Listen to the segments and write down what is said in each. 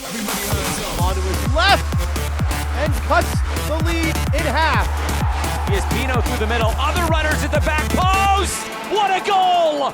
On to his left and cuts the lead in half. Here's Pino through the middle. Other runners at the back post. What a goal!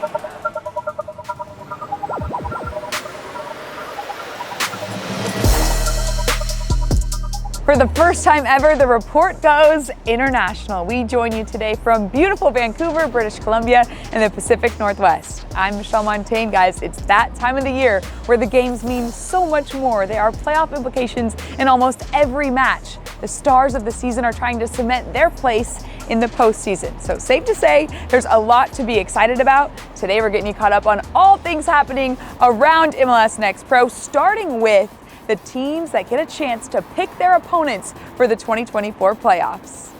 For the first time ever, the report goes international. We join you today from beautiful Vancouver, British Columbia, in the Pacific Northwest. I'm Michelle Montaigne, guys. It's that time of the year where the games mean so much more. There are playoff implications in almost every match. The stars of the season are trying to cement their place in the postseason. So safe to say, there's a lot to be excited about. Today, we're getting you caught up on all things happening around MLS NEXT Pro, starting with the teams that get a chance to pick their opponents for the 2024 playoffs.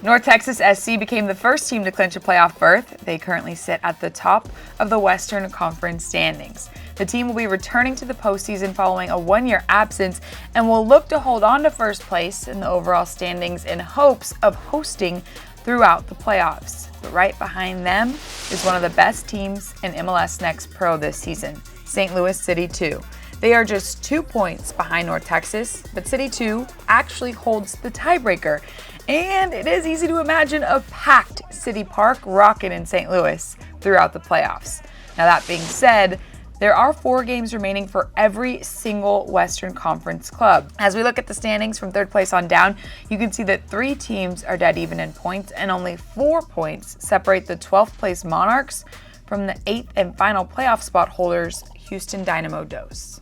North Texas SC became the first team to clinch a playoff berth. They currently sit at the top of the Western Conference standings. The team will be returning to the postseason following a one-year absence and will look to hold on to first place in the overall standings in hopes of hosting throughout the playoffs. But right behind them is one of the best teams in MLS NEXT Pro this season, St. Louis City 2. They are just 2 points behind North Texas, but City 2 actually holds the tiebreaker. And it is easy to imagine a packed City Park rocking in St. Louis throughout the playoffs. Now that being said, there are 4 games remaining for every single Western Conference club. As we look at the standings from third place on down, you can see that 3 teams are dead even in points and only 4 points separate the 12th place Monarchs from the 8th and final playoff spot holders, Houston Dynamo Dos.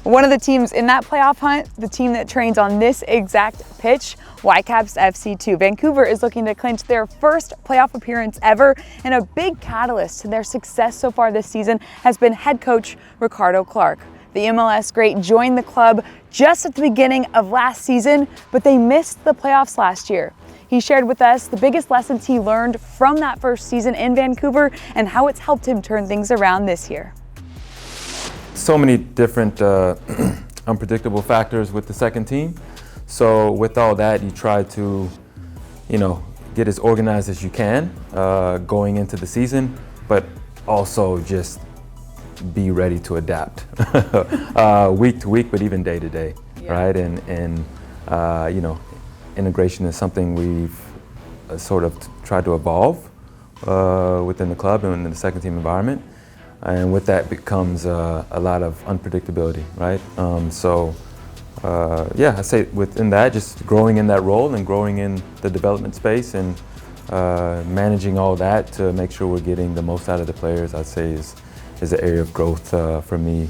One of the teams in that playoff hunt, the team that trains on this exact pitch, Whitecaps FC2. Vancouver is looking to clinch their first playoff appearance ever, and a big catalyst to their success so far this season has been head coach Ricardo Clark. The MLS great joined the club just at the beginning of last season, but they missed the playoffs last year. He shared with us the biggest lessons he learned from that first season in Vancouver and how it's helped him turn things around this year. So many different unpredictable factors with the second team. So with all that, you try to, get as organized as you can going into the season, but also just be ready to adapt week to week, but even day to day, right? And integration is something we've sort of tried to evolve within the club and in the second team environment. And with that becomes a lot of unpredictability, right? I say within that, just growing in that role and growing in the development space and managing all that to make sure we're getting the most out of the players, I'd say is an area of growth for me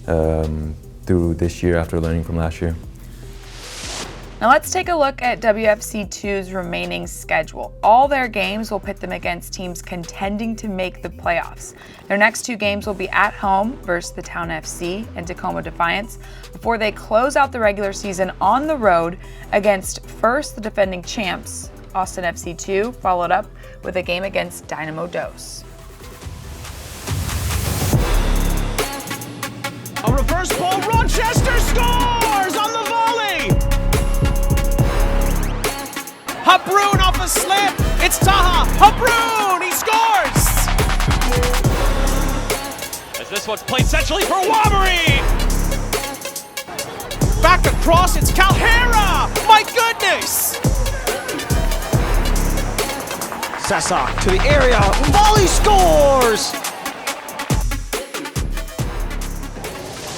through this year after learning from last year. Now let's take a look at WFC2's remaining schedule. All their games will pit them against teams contending to make the playoffs. Their next 2 games will be at home versus the Town FC and Tacoma Defiance before they close out the regular season on the road against first the defending champs, Austin FC2, followed up with a game against Dynamo Dos. A reverse ball, Rochester scores on the volley! Habrun off a slip, it's Taha, Habrun, he scores! As this one's played centrally for Wabbery! Back across, it's Calhera, my goodness! Sessa to the area, volley scores!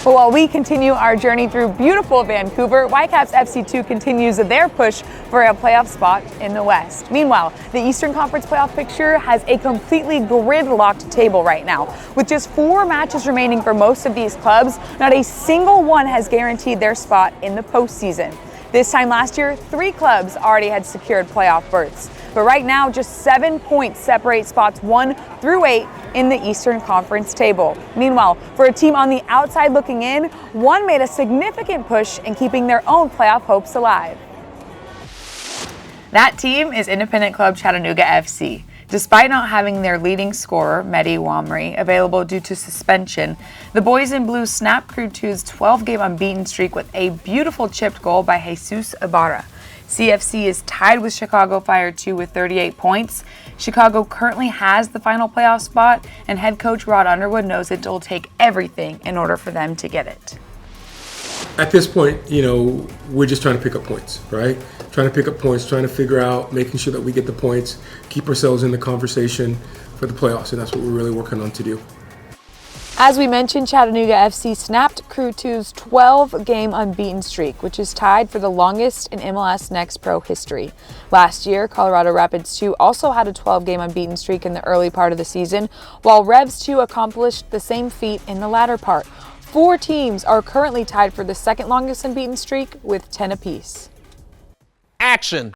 But while we continue our journey through beautiful Vancouver, Whitecaps FC2 continues their push for a playoff spot in the West. Meanwhile, the Eastern Conference playoff picture has a completely gridlocked table right now. With just 4 matches remaining for most of these clubs, not a single one has guaranteed their spot in the postseason. This time last year, 3 clubs already had secured playoff berths. But right now, just 7 points separate spots 1 through 8 in the Eastern Conference table. Meanwhile, for a team on the outside looking in, one made a significant push in keeping their own playoff hopes alive. That team is Independent Club Chattanooga FC. Despite not having their leading scorer, Mehdi Wamri, available due to suspension, the boys in blue snapped Crew 2's 12-game unbeaten streak with a beautiful chipped goal by Jesus Ibarra. CFC is tied with Chicago Fire 2 with 38 points. Chicago currently has the final playoff spot, and head coach Rod Underwood knows it will take everything in order for them to get it. At this point, we're just trying to pick up points, right? Trying to pick up points, trying to figure out, making sure that we get the points, keep ourselves in the conversation for the playoffs, and that's what we're really working on to do. As we mentioned, Chattanooga FC snapped Crew 2's 12-game unbeaten streak, which is tied for the longest in MLS NEXT Pro history. Last year, Colorado Rapids 2 also had a 12-game unbeaten streak in the early part of the season, while Revs 2 accomplished the same feat in the latter part. 4 teams are currently tied for the second longest unbeaten streak with 10 apiece. Action.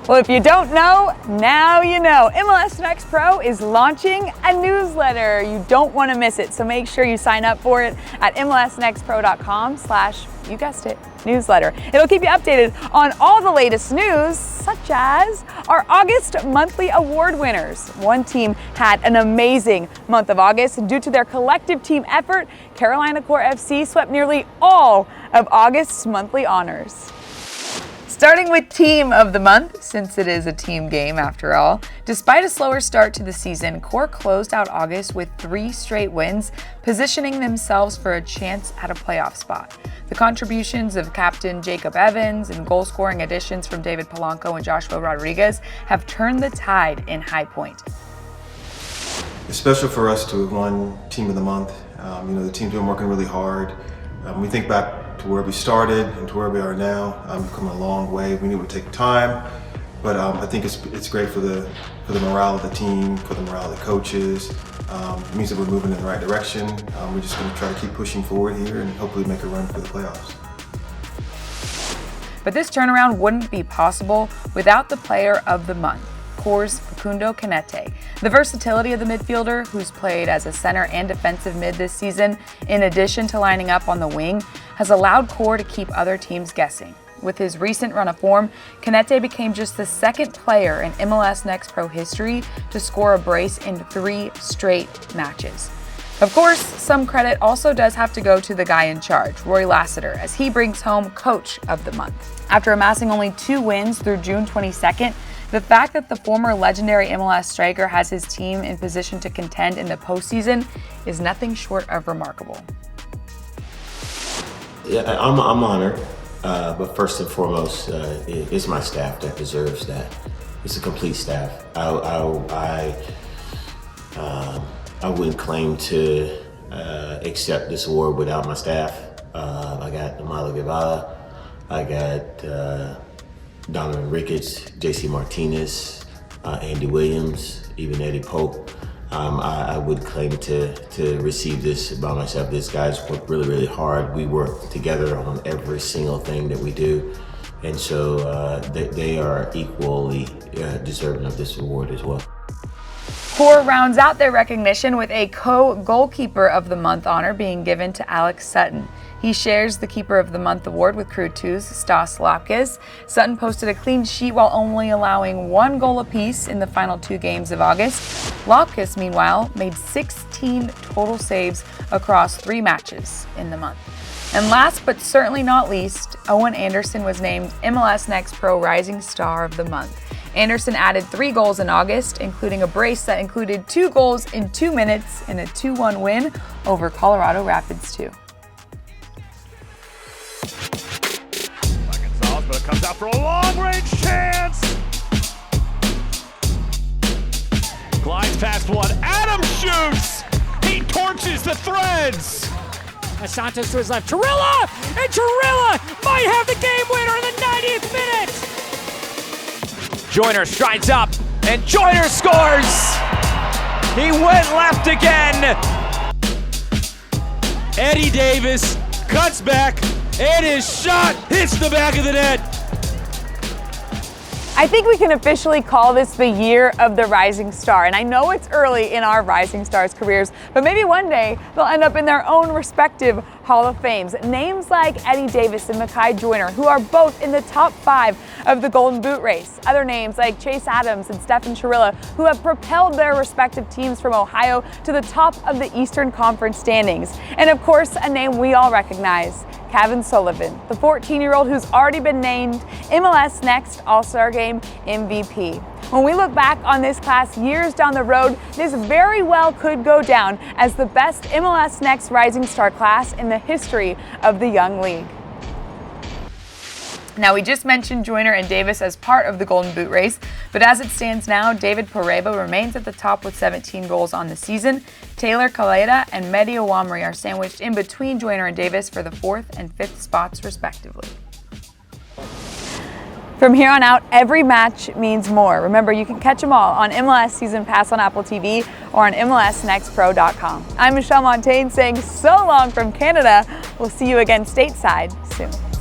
Well, if you don't know, now you know. MLS NEXT Pro is launching a newsletter. You don't want to miss it, so make sure you sign up for it at mlsnextpro.com/you guessed it, newsletter. It'll keep you updated on all the latest news, such as our August monthly award winners. One team had an amazing month of August. Due to their collective team effort, Carolina Core FC swept nearly all of August's monthly honors. Starting with Team of the Month, since it is a team game after all. Despite a slower start to the season, Core closed out August with 3 straight wins, positioning themselves for a chance at a playoff spot. The contributions of captain Jacob Evans and goal-scoring additions from David Polanco and Joshua Rodriguez have turned the tide in High Point. It's special for us to have won Team of the Month. The team's been working really hard. We think back to where we started and to where we are now. We've come a long way. We knew it would take time, but I think it's great for the morale of the team, for the morale of the coaches. It means that we're moving in the right direction. We're just going to try to keep pushing forward here and hopefully make a run for the playoffs. But this turnaround wouldn't be possible without the Player of the Month, Core's Facundo Canete. The versatility of the midfielder, who's played as a center and defensive mid this season, in addition to lining up on the wing, has allowed Core to keep other teams guessing. With his recent run of form, Canete became just the second player in MLS NEXT Pro history to score a brace in 3 straight matches. Of course, some credit also does have to go to the guy in charge, Roy Lassiter, as he brings home Coach of the Month. After amassing only 2 wins through June 22nd, the fact that the former legendary MLS striker has his team in position to contend in the postseason is nothing short of remarkable. Yeah, I'm honored, but first and foremost, it's my staff that deserves that. It's a complete staff. I wouldn't claim to accept this award without my staff. I got Amala Guevara, I got Donovan Ricketts, JC Martinez, Andy Williams, even Eddie Pope. I would claim to receive this by myself. These guys work really, really hard. We work together on every single thing that we do. And so they are equally deserving of this award as well. Core rounds out their recognition with a co-goalkeeper of the month honor being given to Alex Sutton. He shares the Keeper of the Month award with Crew 2's Stas Lapkes. Sutton posted a clean sheet while only allowing 1 goal apiece in the final 2 games of August. Lapkes, meanwhile, made 16 total saves across 3 matches in the month. And last but certainly not least, Owen Anderson was named MLS NEXT Pro Rising Star of the Month. Anderson added 3 goals in August, including a brace that included 2 goals in 2 minutes in a 2-1 win over Colorado Rapids 2. But it comes out for a long-range chance. Glides past one. Adam shoots. He torches the threads. Santos to his left. Chirilla! And Chirilla might have the game winner in the 90th minute. Joyner strides up, and Joyner scores. He went left again. Eddie Davis cuts back. And his shot hits the back of the net. I think we can officially call this the year of the rising star. And I know it's early in our rising stars careers, but maybe one day they'll end up in their own respective Hall of Fames. Names like Eddie Davis and Mekhi Joyner, who are both in the top 5 of the Golden Boot race. Other names like Chase Adams and Stephen Chirilla, who have propelled their respective teams from Ohio to the top of the Eastern Conference standings. And of course, a name we all recognize, Kevin Sullivan, the 14-year-old who's already been named MLS Next All-Star Game MVP. When we look back on this class years down the road, this very well could go down as the best MLS Next Rising Star class in the history of the young league. Now, we just mentioned Joyner and Davis as part of the Golden Boot race, but as it stands now, David Pareba remains at the top with 17 goals on the season. Taylor Kaleda and Mehdi Owamri are sandwiched in between Joyner and Davis for the 4th and 5th spots, respectively. From here on out, every match means more. Remember, you can catch them all on MLS Season Pass on Apple TV or on MLSNextPro.com. I'm Michelle Montaigne saying so long from Canada. We'll see you again stateside soon.